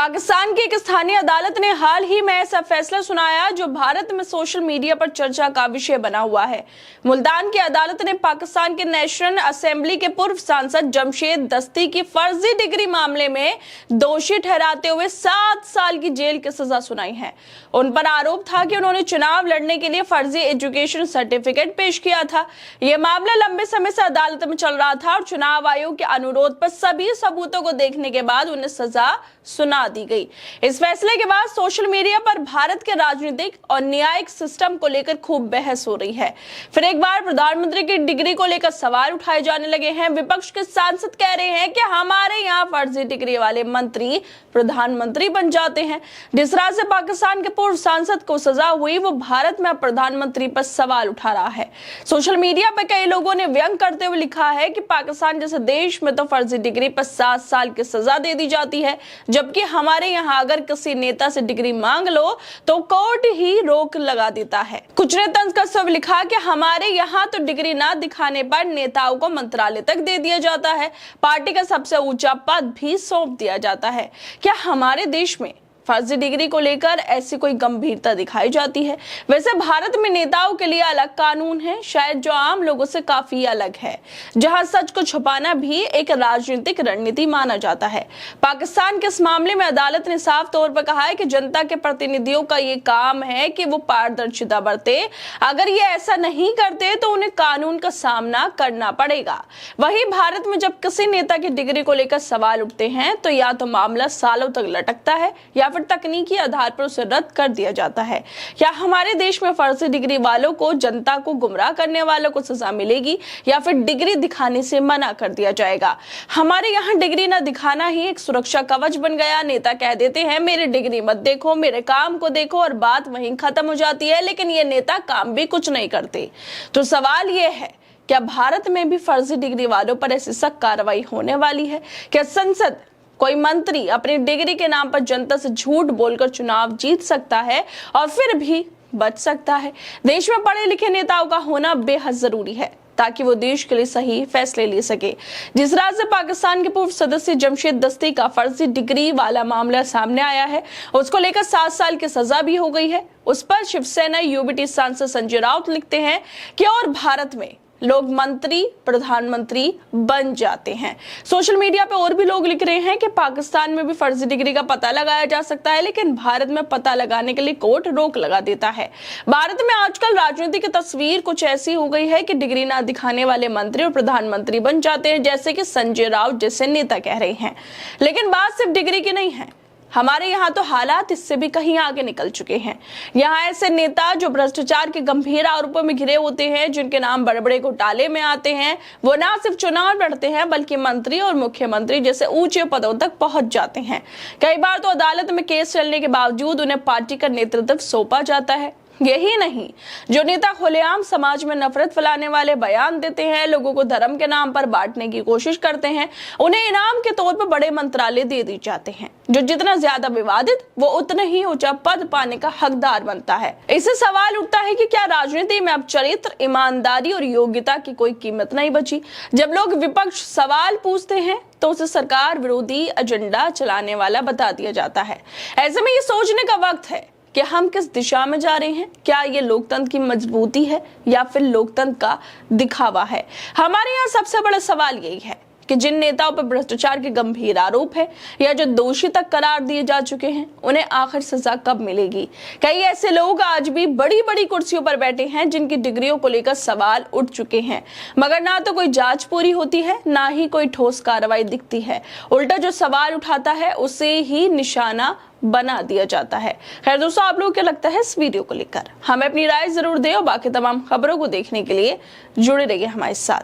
पाकिस्तान की एक स्थानीय अदालत ने हाल ही में ऐसा फैसला सुनाया जो भारत में सोशल मीडिया पर चर्चा का विषय बना हुआ है। मुल्तान की अदालत ने पाकिस्तान के नेशनल असेंबली के पूर्व सांसद जमशेद दस्ती की फर्जी डिग्री मामले में दोषी ठहराते हुए 7 साल की जेल की सजा सुनाई है। उन पर आरोप था कि उन्होंने चुनाव लड़ने के लिए फर्जी एजुकेशन सर्टिफिकेट पेश किया था। यह मामला लंबे समय से अदालत में चल रहा था और चुनाव आयोग के अनुरोध पर सभी सबूतों को देखने के बाद उन्हें सजा सुना दी गई। इस फैसले के बाद सोशल मीडिया पर भारत के राजनीतिक और न्यायिक सिस्टम को लेकर खूब बहस हो रही है। फिर एक बार प्रधानमंत्री की डिग्री को लेकर सवाल उठाए जाने लगे हैं। विपक्ष के सांसद कह रहे हैं कि हमारे यहाँ फर्जी डिग्री वाले मंत्री प्रधानमंत्री बन जाते हैं। जिस तरह से पाकिस्तान के पूर्व सांसद को सजा हुई, वो भारत में प्रधानमंत्री पर सवाल उठा रहा है। सोशल मीडिया पर कई लोगों ने व्यंग करते हुए लिखा है कि पाकिस्तान जैसे देश में तो फर्जी डिग्री पर 7 साल की सजा दे दी जाती है, जबकि हमारे यहाँ अगर किसी नेता से डिग्री मांग लो तो कोर्ट ही रोक लगा देता है। कुछ ने तंज कसते हुए लिखा कि हमारे यहाँ तो डिग्री ना दिखाने पर नेताओं को मंत्रालय तक दे दिया जाता है, पार्टी का सबसे ऊंचा पद भी सौंप दिया जाता है। क्या हमारे देश में फर्जी डिग्री को लेकर ऐसी कोई गंभीरता दिखाई जाती है? वैसे भारत में नेताओं के लिए अलग कानून है, शायद जो आम लोगों से काफी अलग है, जहां सच को छुपाना भी एक राजनीतिक रणनीति माना जाता है। पाकिस्तान के इस मामले में अदालत ने साफ तौर पर कहा है कि जनता के प्रतिनिधियों का ये काम है कि वो पारदर्शिता बरते। अगर ये ऐसा नहीं करते तो उन्हें कानून का सामना करना पड़ेगा। वहीं भारत में जब किसी नेता की डिग्री को लेकर सवाल उठते हैं तो या तो मामला सालों तक लटकता है या फिर तकनीकी आधार पर उसे रद्द कर दिया जाता है। या हमारे देश में फर्जी डिग्री वालों को, जनता को गुमराह करने वालों को सजा मिलेगी या फिर डिग्री दिखाने से मना कर दिया जाएगा। हमारे यहाँ डिग्री न दिखाना ही एक सुरक्षा कवच बन गया। नेता कह देते हैं मेरी डिग्री मत देखो, मेरे काम को देखो, और बात वहीं खत्म हो जाती है। लेकिन ये नेता काम भी कुछ नहीं करते। तो सवाल ये है, क्या भारत में भी फर्जी डिग्री वालों पर ऐसी सख्त कार्रवाई होने वाली है? क्या संसद, कोई मंत्री अपनी डिग्री के नाम पर जनता से झूठ बोलकर चुनाव जीत सकता है और फिर भी बच सकता है? देश में पढ़े लिखे नेताओं का होना बेहद जरूरी है ताकि वो देश के लिए सही फैसले ले सके। जिस तरह से पाकिस्तान के पूर्व सदस्य जमशेद दस्ती का फर्जी डिग्री वाला मामला सामने आया है, उसको लेकर 7 साल की सजा भी हो गई है। उस पर शिवसेना यूबीटी सांसद संजय राउत लिखते हैं कि और भारत में लोग मंत्री प्रधानमंत्री बन जाते हैं। सोशल मीडिया पे और भी लोग लिख रहे हैं कि पाकिस्तान में भी फर्जी डिग्री का पता लगाया जा सकता है, लेकिन भारत में पता लगाने के लिए कोर्ट रोक लगा देता है। भारत में आजकल राजनीति की तस्वीर कुछ ऐसी हो गई है कि डिग्री ना दिखाने वाले मंत्री और प्रधानमंत्री बन जाते हैं, जैसे कि संजय राउत जैसे नेता कह रहे हैं। लेकिन बात सिर्फ डिग्री की नहीं है, हमारे यहाँ तो हालात इससे भी कहीं आगे निकल चुके हैं। यहाँ ऐसे नेता जो भ्रष्टाचार के गंभीर आरोपों में घिरे होते हैं, जिनके नाम बड़े बड़े घोटाले में आते हैं, वो ना सिर्फ चुनाव लड़ते हैं बल्कि मंत्री और मुख्यमंत्री जैसे ऊंचे पदों तक पहुंच जाते हैं। कई बार तो अदालत में केस चलने के बावजूद उन्हें पार्टी का नेतृत्व सौंपा जाता है। यही नहीं, जो नेता खुलेआम समाज में नफरत फैलाने वाले बयान देते हैं, लोगों को धर्म के नाम पर बांटने की कोशिश करते हैं, उन्हें इनाम के तौर पर बड़े मंत्रालय दे दिए जाते हैं। जो जितना ज्यादा विवादित, वो उतना ही ऊंचा पद पाने का हकदार बनता है। इससे सवाल उठता है कि क्या राजनीति में अब चरित्र, ईमानदारी और योग्यता की कोई कीमत नहीं बची? जब लोग विपक्ष सवाल पूछते हैं तो उसे सरकार विरोधी एजेंडा चलाने वाला बता दिया जाता है। ऐसे में ये सोचने का वक्त है कि हम किस दिशा में जा रहे हैं। क्या ये लोकतंत्र की मजबूती है या फिर लोकतंत्र का दिखावा है? हमारे यहाँ सबसे बड़ा सवाल यही है कि जिन नेताओं पर भ्रष्टाचार के गंभीर आरोप है या जो दोषी तक करार दिए जा चुके हैं, उन्हें आखिर सजा कब मिलेगी? कई ऐसे लोग आज भी बड़ी बड़ी कुर्सियों पर बैठे हैं जिनकी डिग्रियों को लेकर सवाल उठ चुके हैं, मगर ना तो कोई जांच पूरी होती है, ना ही कोई ठोस कार्रवाई दिखती है। उल्टा जो सवाल उठाता है उसे ही निशाना बना दिया जाता है। खैर दोस्तों, आप लोगों को क्या लगता है इस वीडियो को लेकर? हमें अपनी राय जरूर दें और बाकी तमाम खबरों को देखने के लिए जुड़े रहिए हमारे साथ।